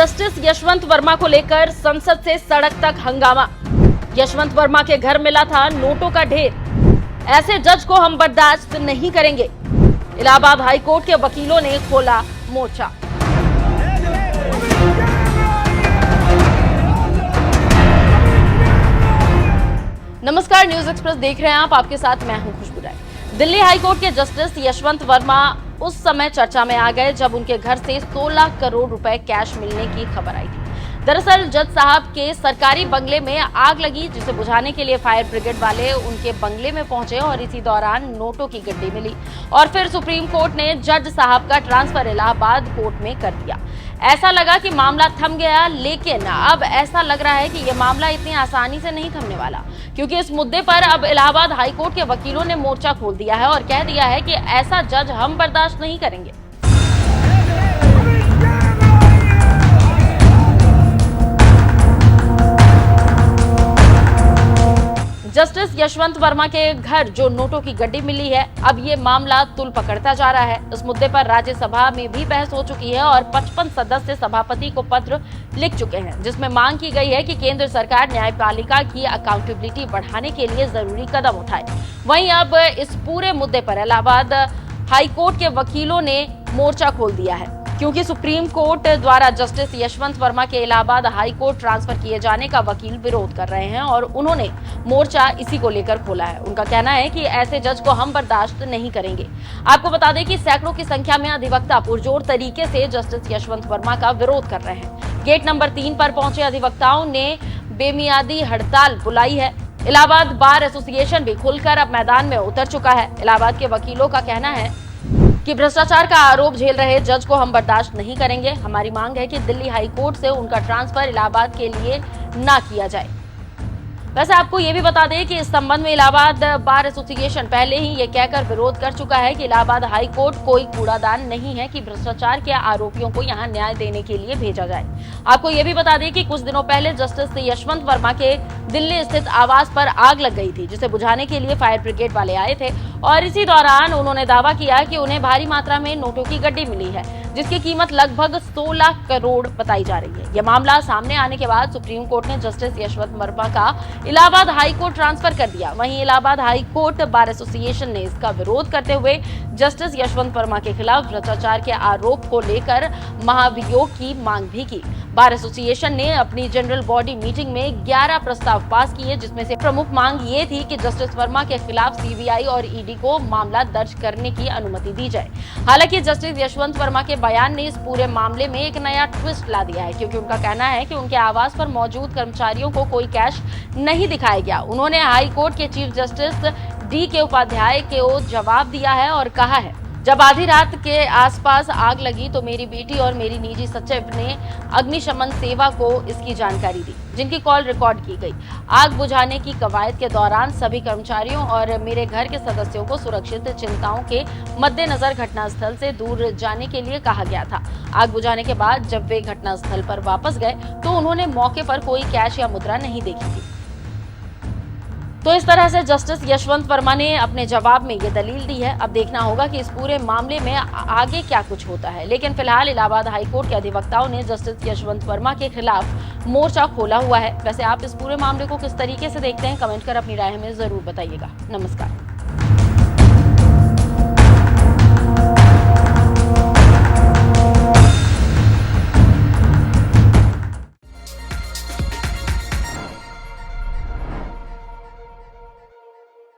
Justice Yashwant Verma को लेकर संसद से सड़क तक हंगामा। यशवंत वर्मा के घर मिला था नोटों का ढेर। ऐसे जज को हम बर्दाश्त नहीं करेंगे। इलाहाबाद हाईकोर्ट के वकीलों ने खोला मोर्चा। नमस्कार, न्यूज एक्सप्रेस देख रहे हैं आप। आपके साथ मैं हूं खुशबू राय। दिल्ली हाईकोर्ट के जस्टिस यशवंत वर्मा उस समय चर्चा में आ गए जब उनके घर से 16 करोड़ रुपए कैश मिलने की खबर आई थी। दरअसल जज साहब के सरकारी बंगले में आग लगी, जिसे बुझाने के लिए फायर ब्रिगेड वाले उनके बंगले में पहुंचे और इसी दौरान नोटों की गड्डी मिली और फिर सुप्रीम कोर्ट ने जज साहब का ट्रांसफर इलाहाबाद कोर्ट में कर दिया। ऐसा लगा कि मामला थम गया, लेकिन अब ऐसा लग रहा है कि यह मामला इतनी आसानी से नहीं थमने वाला, क्योंकि इस मुद्दे पर अब इलाहाबाद हाईकोर्ट के वकीलों ने मोर्चा खोल दिया है और कह दिया है कि ऐसा जज हम बर्दाश्त नहीं करेंगे। जस्टिस यशवंत वर्मा के घर जो नोटों की गड्डी मिली है, अब ये मामला तुल पकड़ता जा रहा है। इस मुद्दे पर राज्यसभा में भी बहस हो चुकी है और 55 सदस्य सभापति को पत्र लिख चुके हैं, जिसमें मांग की गई है कि केंद्र सरकार न्यायपालिका की अकाउंटेबिलिटी बढ़ाने के लिए जरूरी कदम उठाए। वहीं अब इस पूरे मुद्दे पर इलाहाबाद हाईकोर्ट के वकीलों ने मोर्चा खोल दिया है, क्योंकि सुप्रीम कोर्ट द्वारा जस्टिस यशवंत वर्मा के इलाहाबाद हाईकोर्ट ट्रांसफर किए जाने का वकील विरोध कर रहे हैं और उन्होंने मोर्चा इसी को लेकर खोला है। उनका कहना है कि ऐसे जज को हम बर्दाश्त नहीं करेंगे। आपको बता दें कि सैकड़ों की संख्या में अधिवक्ता पुरजोर तरीके से जस्टिस यशवंत वर्मा का विरोध कर रहे हैं। गेट नंबर 3 पर पहुंचे अधिवक्ताओं ने बेमियादी हड़ताल बुलाई है। इलाहाबाद बार एसोसिएशन भी खुलकर अब मैदान में उतर चुका है। इलाहाबाद के वकीलों का कहना है कि भ्रष्टाचार का आरोप झेल रहे जज को हम बर्दाश्त नहीं करेंगे। हमारी मांग है कि दिल्ली हाईकोर्ट से उनका ट्रांसफर इलाहाबाद के लिए ना किया जाए। वैसे आपको ये भी बता दें कि इस संबंध में इलाहाबाद बार एसोसिएशन पहले ही ये कहकर विरोध कर चुका है कि इलाहाबाद हाईकोर्ट कोई कूड़ादान नहीं है कि भ्रष्टाचार के आरोपियों को यहाँ न्याय देने के लिए भेजा जाए। आपको ये भी बता दें कि कुछ दिनों पहले जस्टिस यशवंत वर्मा के दिल्ली स्थित आवास पर आग लग गई थी, जिसे बुझाने के लिए फायर ब्रिगेड वाले आए थे और इसी दौरान उन्होंने दावा किया कि उन्हें भारी मात्रा में नोटों की गड्डी मिली है, जिसकी कीमत लगभग 16 करोड़ बताई जा रही है। यह मामला सामने आने के बाद सुप्रीम कोर्ट ने जस्टिस यशवंत वर्मा का इलाहाबाद हाईकोर्ट ट्रांसफर कर दिया। वहीं इलाहाबाद हाईकोर्ट बार एसोसिएशन ने इसका विरोध करते हुए जस्टिस यशवंत वर्मा के खिलाफ भ्रष्टाचार के आरोप को लेकर महाभियोग की मांग भी की। बार एसोसिएशन ने अपनी जनरल बॉडी मीटिंग में 11 प्रस्ताव पास किए, जिसमें से प्रमुख मांग ये थी कि जस्टिस वर्मा के खिलाफ सीबीआई और ईडी को मामला दर्ज करने की अनुमति दी जाए। हालांकि जस्टिस यशवंत वर्मा के बयान ने इस पूरे मामले में एक नया ट्विस्ट ला दिया है, क्योंकि उनका कहना है कि उनके आवास पर मौजूद कर्मचारियों को कोई कैश नहीं दिखाया गया। उन्होंने हाई कोर्ट के चीफ जस्टिस DK उपाध्याय को जवाब दिया है और कहा है, जब आधी रात के आसपास आग लगी तो मेरी बेटी और मेरी निजी सचिव ने अग्निशमन सेवा को इसकी जानकारी दी, जिनकी कॉल रिकॉर्ड की गई। आग बुझाने की कवायद के दौरान सभी कर्मचारियों और मेरे घर के सदस्यों को सुरक्षित चिंताओं के मद्देनजर घटनास्थल से दूर जाने के लिए कहा गया था। आग बुझाने के बाद जब वे घटनास्थल पर वापस गए तो उन्होंने मौके पर कोई कैश या मुद्रा नहीं देखी थी। तो इस तरह से जस्टिस यशवंत वर्मा ने अपने जवाब में ये दलील दी है। अब देखना होगा कि इस पूरे मामले में आगे क्या कुछ होता है, लेकिन फिलहाल इलाहाबाद हाईकोर्ट के अधिवक्ताओं ने जस्टिस यशवंत वर्मा के खिलाफ मोर्चा खोला हुआ है। वैसे आप इस पूरे मामले को किस तरीके से देखते हैं, कमेंट कर अपनी राय हमें जरूर बताइएगा। नमस्कार।